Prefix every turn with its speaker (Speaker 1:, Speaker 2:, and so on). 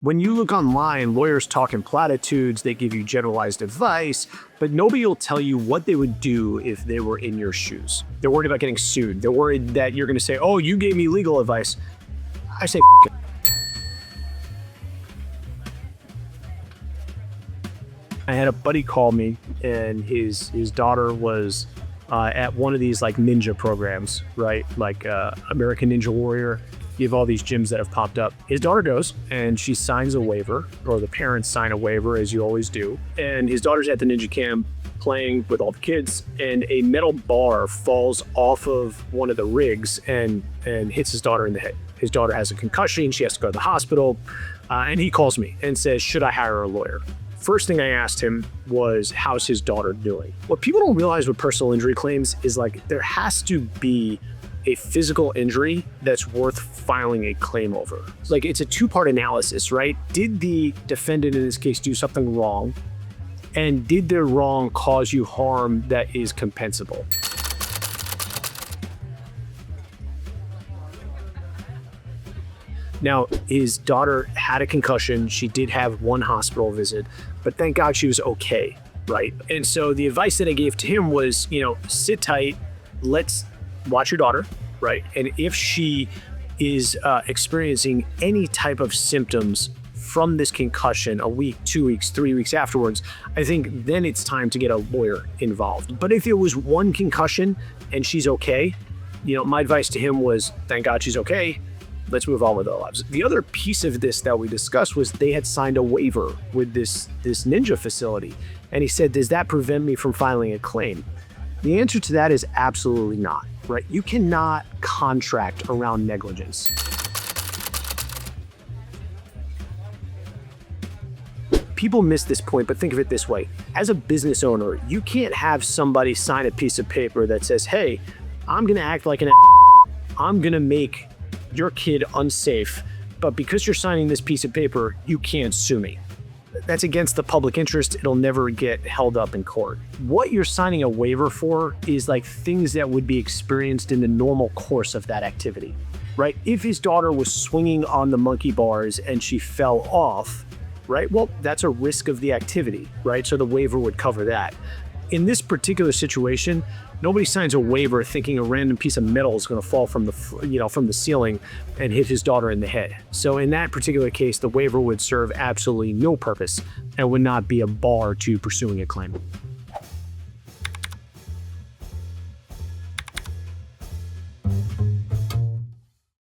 Speaker 1: When you look online, lawyers talk in platitudes, they give you generalized advice, but nobody will tell you what they would do if they were in your shoes. They're worried about getting sued. They're worried that you're going to say, oh, you gave me legal advice. I say, F it. I had a buddy call me, and his daughter was at one of these like ninja programs, right? Like American Ninja Warrior. You have all these gyms that have popped up. His daughter goes and she signs a waiver, or the parents sign a waiver, as you always do. And his daughter's at the ninja camp playing with all the kids, and a metal bar falls off of one of the rigs and hits his daughter in the head. His daughter has a concussion. She has to go to the hospital. And he calls me and says, should I hire a lawyer? First thing I asked him was, how's his daughter doing? What people don't realize with personal injury claims is like there has to be a physical injury that's worth filing a claim over. Like it's a two-part analysis, right? Did the defendant in this case do something wrong? And did their wrong cause you harm that is compensable? Now, his daughter had a concussion. She did have one hospital visit, but thank God she was okay, right? And so the advice that I gave to him was, sit tight, let's watch your daughter, right? And if she is experiencing any type of symptoms from this concussion a week, 2 weeks, 3 weeks afterwards, I think then it's time to get a lawyer involved. But if it was one concussion and she's okay, my advice to him was, thank God she's okay. Let's move on with our lives. The other piece of this that we discussed was they had signed a waiver with this ninja facility. And he said, does that prevent me from filing a claim? The answer to that is absolutely not, right? You cannot contract around negligence. People miss this point, but think of it this way. As a business owner, you can't have somebody sign a piece of paper that says, hey, I'm gonna act like I'm gonna make your kid unsafe, but because you're signing this piece of paper, you can't sue me. That's against the public interest. It'll never get held up in court. What you're signing a waiver for is like things that would be experienced in the normal course of that activity, right? If his daughter was swinging on the monkey bars and she fell off, right? Well, that's a risk of the activity, right? So the waiver would cover that. In this particular situation, nobody signs a waiver thinking a random piece of metal is going to fall from the ceiling and hit his daughter in the head. So in that particular case, the waiver would serve absolutely no purpose and would not be a bar to pursuing a claim.